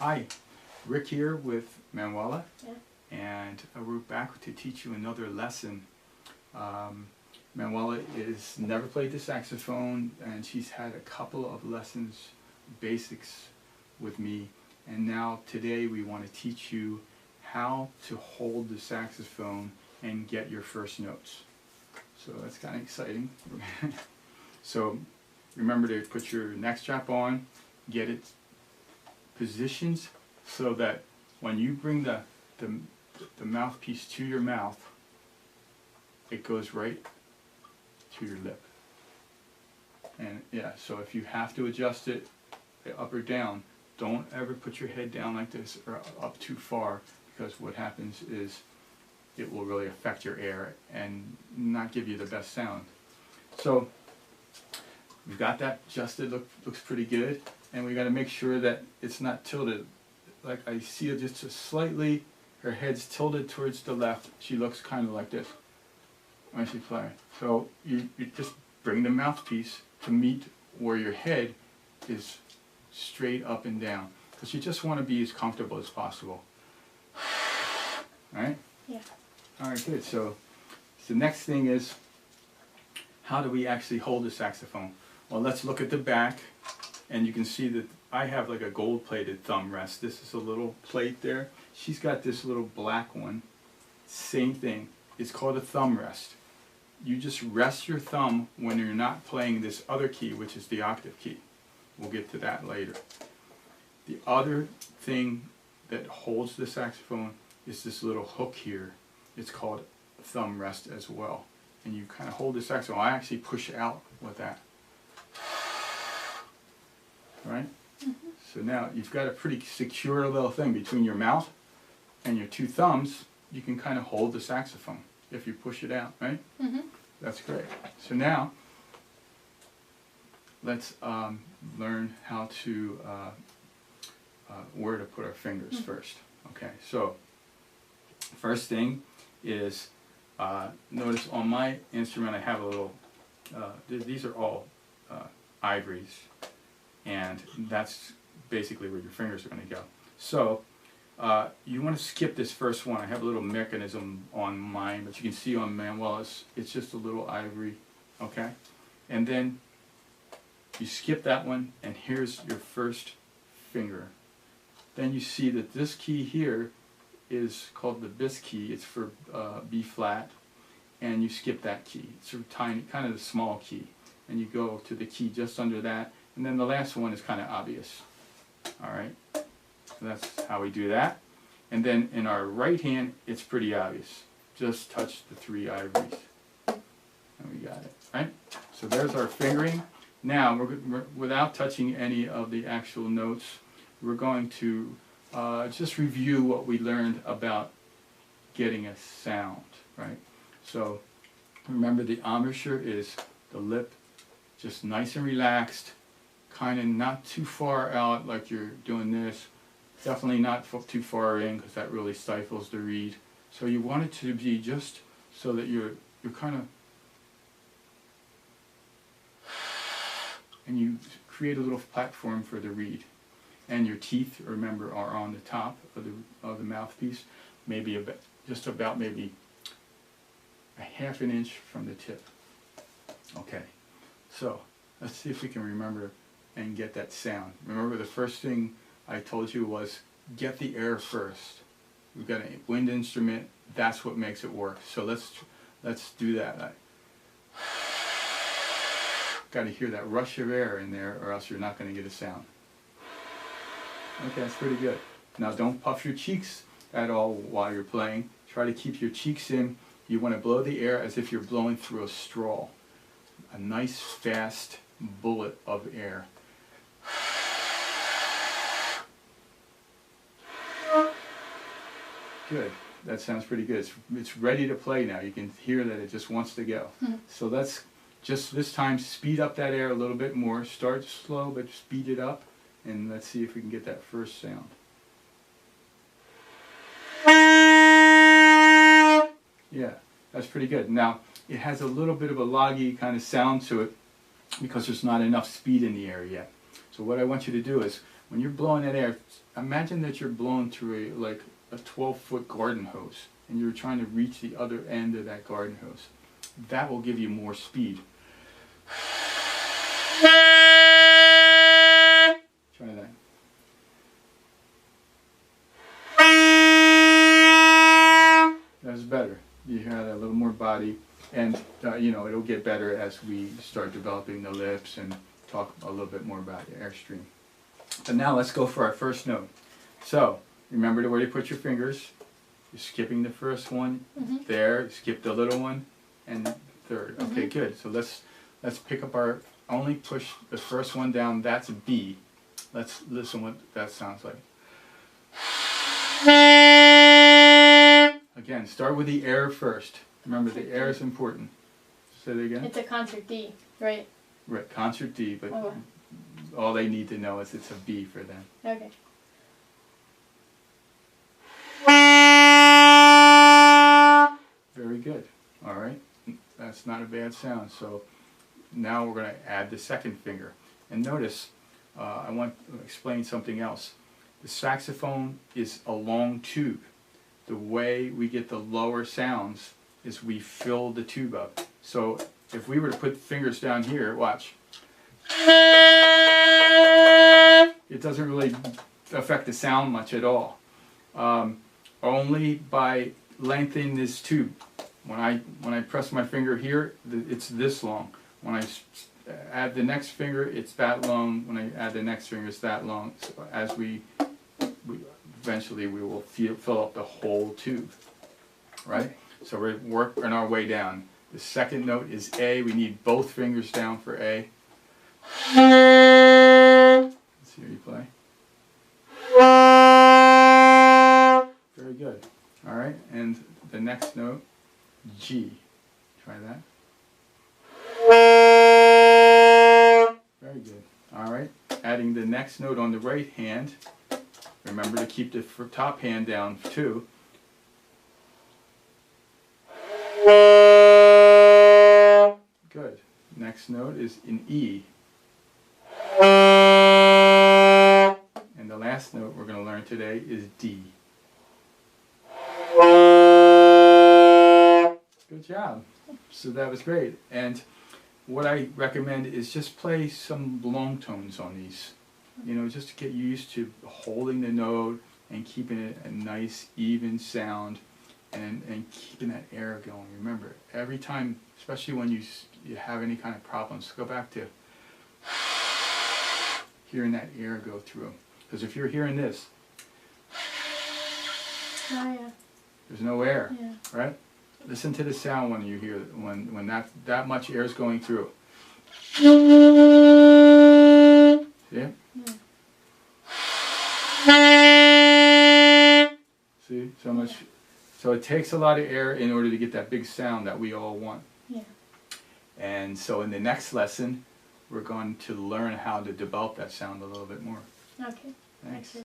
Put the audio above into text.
Hi, Rick here with Manuela, Yeah. and we're back to teach you another lesson. Manuela is never played the saxophone, and she's had a couple of lessons, basics with me, and now today we want to teach you how to hold the saxophone and get your first notes. So that's kind of exciting. So remember to put your neck strap on, get it positioned so that when you bring the mouthpiece to your mouth, it goes right to your lip. And yeah, so if you have to adjust it up or down, don't ever put your head down like this or up too far, because what happens is it will really affect your air and not give you the best sound. So we've got that adjusted, looks pretty good, and we got to make sure that it's not tilted. Like I see it just slightly, her head's tilted towards the left. She looks kind of like this when she's playing. So you just bring the mouthpiece to meet where your head is straight up and down, because you just want to be as comfortable as possible. All right? Yeah. All right, good. So the next thing is, how do we actually hold the saxophone? Well, let's look at the back, and you can see that I have like a gold-plated thumb rest. This is a little plate there. She's got this little black one. Same thing. It's called a thumb rest. You just rest your thumb when you're not playing this other key, which is the octave key. We'll get to that later. The other thing that holds the saxophone is this little hook here. It's called a thumb rest as well. And you kind of hold the saxophone. I actually push out with that. Right? Mm-hmm. So now you've got a pretty secure little thing between your mouth and your two thumbs. You can kind of hold the saxophone if you push it out, right? Mm-hmm. That's great. So now let's learn how to where to put our fingers first. Okay, so first thing is, notice on my instrument I have a little, these are all ivories, and that's basically where your fingers are going to go. So you want to skip this first one. I have a little mechanism on mine, but you can see on Manuela's, it's just a little ivory, okay? And then you skip that one, and here's your first finger. Then you see that this key here is called the bis key. It's for B flat, and you skip that key. It's a tiny, kind of a small key, and you go to the key just under that, and then the last one is kind of obvious. All right, so that's how we do that. And then in our right hand, it's pretty obvious. Just touch the three ivories, and we got it. Right. So there's our fingering. Now, we're without touching any of the actual notes, we're going to just review what we learned about getting a sound, right? So remember, the embouchure is the lip just nice and relaxed, kind of not too far out like you're doing this, definitely not too far in, because that really stifles the reed. So you want it to be just so that you're kind of, and you create a little platform for the reed. And your teeth, remember, are on the top of the mouthpiece, maybe just about maybe a ½ inch from the tip. Okay, so let's see if we can remember and get that sound. Remember, the first thing I told you was get the air first. We've got a wind instrument. That's what makes it work. So let's do that. Got to hear that rush of air in there, or else you're not going to get a sound. Okay, that's pretty good. Now don't puff your cheeks at all while you're playing. Try to keep your cheeks in. You want to blow the air as if you're blowing through a straw. A nice fast bullet of air. Good. That sounds pretty good. It's ready to play now. You can hear that it just wants to go. So let's just this time speed up that air a little bit more. Start slow, but speed it up. And let's see if we can get that first sound. Yeah, that's pretty good. Now, it has a little bit of a loggy kind of sound to it because there's not enough speed in the air yet. So So what I want you to do is, when you're blowing that air, imagine that you're blowing through like a 12-foot garden hose, and you're trying to reach the other end of that garden hose. That will give you more speed. Try that. That's better. You have a little more body, and you know, it'll get better as we start developing the lips and talk a little bit more about the airstream. But now let's go for our first note. So remember where you put your fingers. You're skipping the first one. There, skip the little one, and third. Okay, good. So let's pick up our, only push the first one down. That's a B. Let's listen what that sounds like. Again, start with the air first. Remember, the air is important. Say it again. It's a concert D, right? Right, concert D, but all they need to know is it's a B for them. Okay. Very good. All right. That's not a bad sound. So now we're going to add the second finger. And notice, I want to explain something else. The saxophone is a long tube. The way we get the lower sounds is we fill the tube up. So if we were to put fingers down here, watch. It doesn't really affect the sound much at all. Only by lengthening this tube. When I press my finger here, it's this long. When I add the next finger, it's that long. When I add the next finger, it's that long. So as we eventually we will fill up the whole tube, right? So we're working our way down. The second note is A. We need both fingers down for A. Let's hear you play. Very good. All right, and the next note, G. Try that. Very good. All right, adding the next note on the right hand. Remember to keep the top hand down too. Good. Next note is an E. And the last note we're going to learn today is D. Good job. So that was great. And what I recommend is just play some long tones on these. You know, just to get used to holding the note and keeping it a nice, even sound, and keeping that air going. Remember, every time, especially when you have any kind of problems, go back to hearing that air go through. Because if you're hearing this, there's no air, right? Listen to the sound when you hear when that much air is going through. See? See, so much. So it takes a lot of air in order to get that big sound that we all want. Yeah. And so in the next lesson, we're going to learn how to develop that sound a little bit more. Okay. Thanks.